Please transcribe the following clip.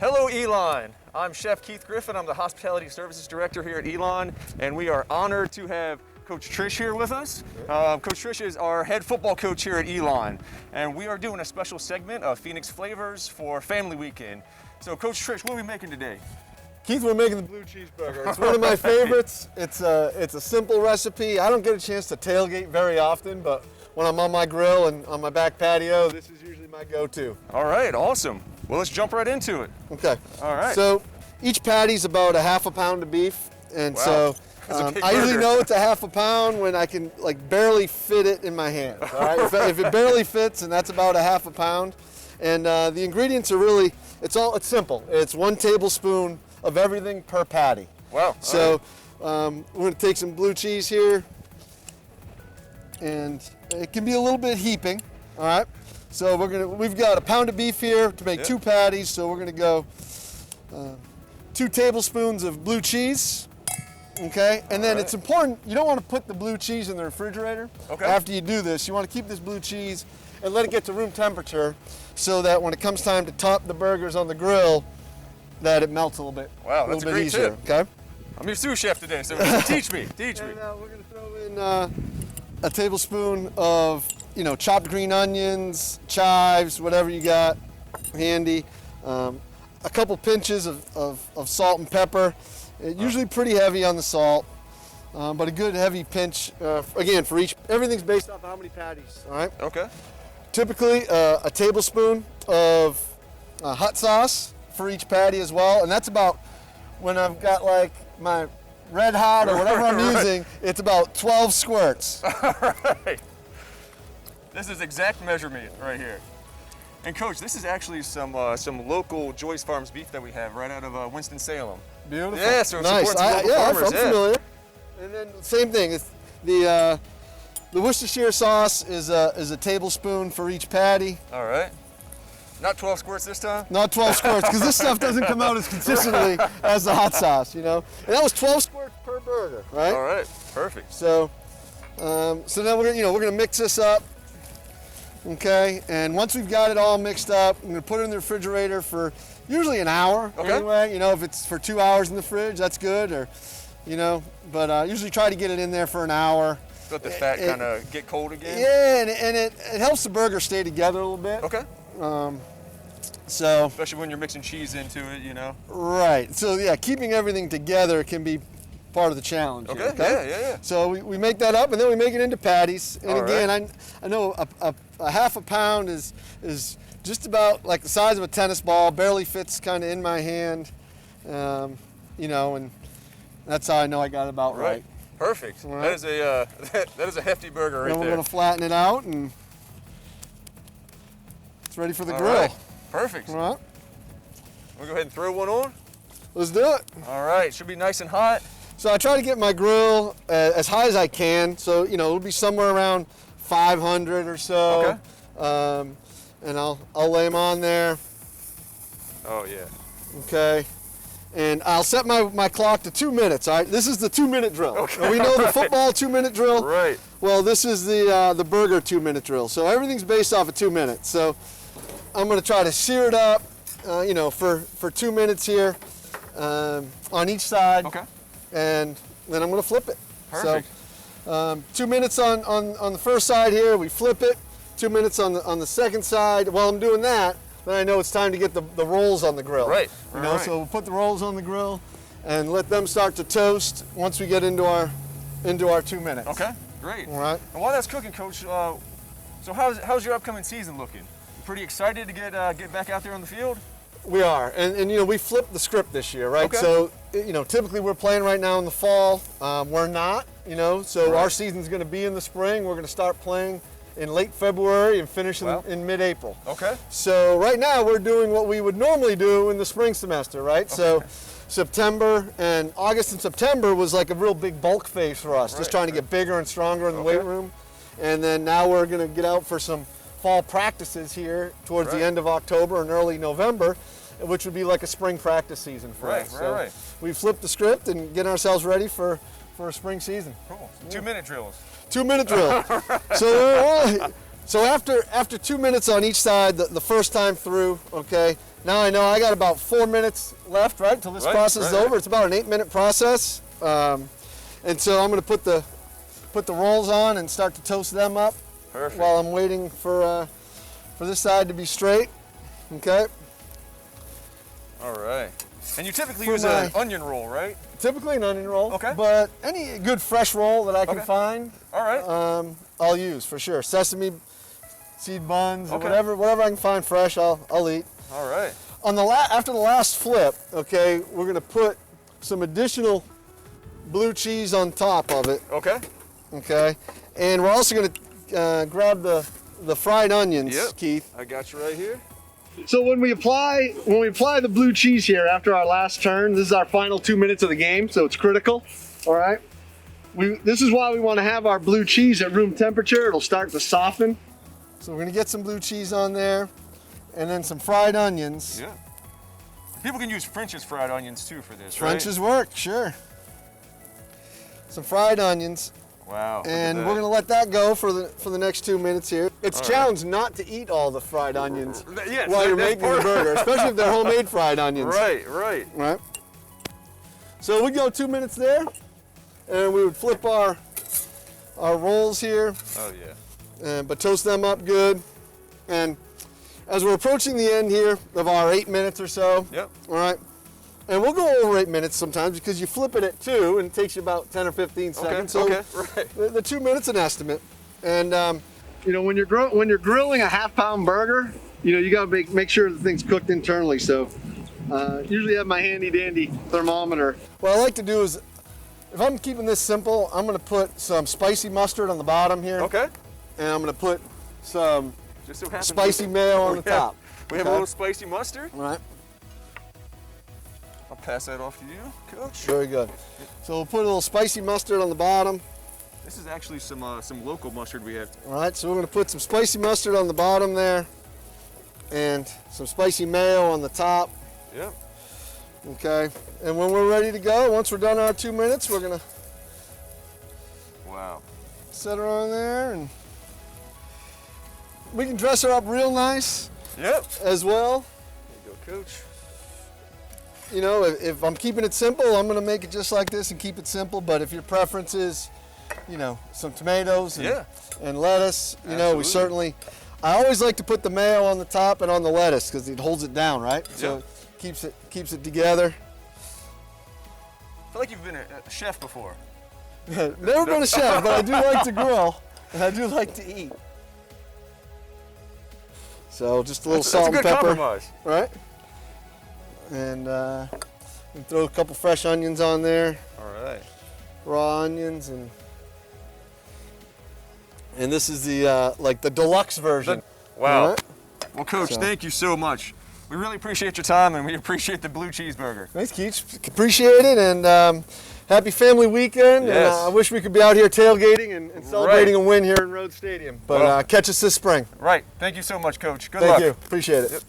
Hello, Elon. I'm Chef Keith Griffin. I'm the Hospitality Services Director here at Elon, and we are honored to have Coach Trish here with us. Coach Trish is our head football coach here at Elon, and we are doing a special segment of Phoenix Flavors for Family Weekend. So, Coach Trish, what are we making today? Keith, we're making the blue cheeseburger. It's one of my favorites. It's a simple recipe. I don't get a chance to tailgate very often, but when I'm on my grill and on my back patio, this is usually my go-to. All right, awesome. Well, let's jump right into it. Okay. All right. So each patty's about a half a pound of beef, and Wow. so I usually know it's a half a pound when I can like barely fit it in my hands. All right. If it barely fits, and that's about a half a pound, and the ingredients are really it's simple. It's 1 tablespoon of everything per patty. Wow. So we're going to take some blue cheese here, and it can be a little bit heaping. All right. So we've got a pound of beef here to make 2 patties. So we're going to go 2 tablespoons of blue cheese. Okay. And then it's important, you don't want to put the blue cheese in the refrigerator. Okay. After you do this, you want to keep this blue cheese and let it get to room temperature so that when it comes time to top the burgers on the grill, that it melts a little bit. Wow, that's a great easier. tip. Okay. I'm your sous chef today, so teach me. Teach me. And we're going to throw in a tablespoon of chopped green onions, chives, whatever you got handy. A couple pinches of salt and pepper. Usually pretty heavy on the salt, but a good heavy pinch. Again, for each, everything's based off how many patties. All right. Okay. Typically, a tablespoon of hot sauce for each patty as well, and that's about when I've got like my Red Hot or whatever I'm using. It's about 12 squirts. All right. This is exact measurement right here. And Coach, this is actually some local Joyce Farms beef that we have right out of Winston-Salem. Beautiful. Yeah, so it nice. supports local farmers. I'm familiar. And then same thing. It's the Worcestershire sauce is a tablespoon for each patty. All right. Not 12 squirts this time? Not 12 squirts, because this stuff doesn't come out as consistently as the hot sauce, And that was 12 squirts per burger, right? All right. Perfect. So, so now we're gonna mix this up. Okay, and once we've got it all mixed up, I'm gonna put it in the refrigerator for usually an hour. Okay. Anyway, if it's for 2 hours in the fridge, that's good, or, but usually try to get it in there for an hour. Let the fat kind of get cold again? Yeah, and it helps the burger stay together a little bit. Okay. So. Especially when you're mixing cheese into it, Right, so yeah, keeping everything together can be part of the challenge. Okay, here, yeah. So we make that up, and then we make it into patties. And All again, right. I know a half a pound is just about like the size of a tennis ball, barely fits kind of in my hand, and that's how I know I got it about right. Perfect. Right. That is a hefty burger right Then we're there. gonna flatten it out, and it's ready for the All grill. right. Perfect. All right, We'll go ahead and throw one on. let's do it. All right. Should be nice and hot. So I try to get my grill as high as I can. So it'll be somewhere around 500 or so. Okay. And I'll lay them on there. Oh yeah. Okay. And I'll set my clock to 2 minutes. All right. This is the 2-minute drill. Okay. And we know the football 2-minute drill. Right. Well, this is the burger 2-minute drill. So everything's based off of 2 minutes. So I'm going to try to sear it up, for 2 minutes here on each side. Okay. And then I'm going to flip it. Perfect. So 2 minutes on the first side here, we flip it. 2 minutes on the second side. While I'm doing that, then I know it's time to get the rolls on the grill. Right. Right. So we'll put the rolls on the grill and let them start to toast once we get into our 2 minutes. Okay. Great. All right. And while that's cooking, Coach, so how's your upcoming season looking? Pretty excited to get back out there on the field? We are, and we flipped the script this year, right? Okay. So typically we're playing right now in the fall. We're not, so our season's going to be in the spring. We're going to start playing in late February and finish in mid-April. Okay. So right now we're doing what we would normally do in the spring semester, right? Okay. So September and August and September was like a real big bulk phase for us, just trying to get bigger and stronger in the weight room. And then now we're going to get out for some fall practices here towards the end of October and early November, which would be like a spring practice season for us. So we flipped the script and get ourselves ready for a spring season. Cool. 2-minute drills. 2 minute drill. So So after 2 minutes on each side, the first time through, okay, now I know I got about 4 minutes left, right, until this process is over. It's about an 8-minute process. And so I'm going to put the rolls on and start to toast them up. Perfect. While I'm waiting for this side to be straight. Okay. All right. And you typically use an onion roll, right? Typically an onion roll. Okay. But any good fresh roll that I can find, all right, I'll use for sure. Sesame seed buns, or whatever I can find fresh, I'll eat. All right. On the after the last flip, okay, we're gonna put some additional blue cheese on top of it. Okay. Okay. And we're also gonna grab the fried onions, Keith. I got you right here. So when we apply the blue cheese here after our last turn, this is our final 2 minutes of the game, so it's critical. All right. This is why we want to have our blue cheese at room temperature. It'll start to soften. So we're gonna get some blue cheese on there, and then some fried onions. Yeah. People can use French's fried onions too for this, French's work, sure. Some fried onions. Wow. And we're gonna let that go for the next 2 minutes here. It's a challenge not to eat all the fried onions while you're making the burger, especially if they're homemade fried onions. Right. So we go 2 minutes there, and we would flip our rolls here. Oh yeah. But toast them up good. And as we're approaching the end here of our 8 minutes or so, all right, and we'll go over 8 minutes sometimes because you flip it at 2 and it takes you about 10 or 15 seconds. The 2 minutes an estimate. And you know, when you're grilling a half-pound burger, you know, you got to make sure the thing's cooked internally. So usually have my handy-dandy thermometer. What I like to do is, if I'm keeping this simple, I'm going to put some spicy mustard on the bottom here. Okay. And I'm going to put some Just so spicy mayo on the top. We have a little spicy mustard. All right. I'll pass that off to you, Coach. Very good. So we'll put a little spicy mustard on the bottom. This is actually some local mustard we have. All right, so we're going to put some spicy mustard on the bottom there, and some spicy mayo on the top. Yep. Okay, and when we're ready to go, once we're done our 2 minutes, we're going to set her on there, and we can dress her up real nice. Yep. As well. There you go, Coach. You know, if I'm keeping it simple, I'm going to make it just like this and keep it simple. But if your preference is, you know, some tomatoes and lettuce, you know, we certainly, I always like to put the mayo on the top and on the lettuce because it holds it down, right? So it keeps it together. I feel like you've been a chef before. Never been a chef, but I do like to grill and I do like to eat. So just a little salt and pepper. That's a good compromise. Right? And throw a couple fresh onions on there. All right. Raw onions, and this is the like the deluxe version. Wow. Right? Well, Coach, thank you so much. We really appreciate your time, and we appreciate the blue cheeseburger. Thanks, Keith. Appreciate it, and happy family weekend. Yes. And I wish we could be out here tailgating and celebrating a win here in Rhodes Stadium. But catch us this spring. Right. Thank you so much, Coach. Good luck. Thank you. Appreciate it. Yep.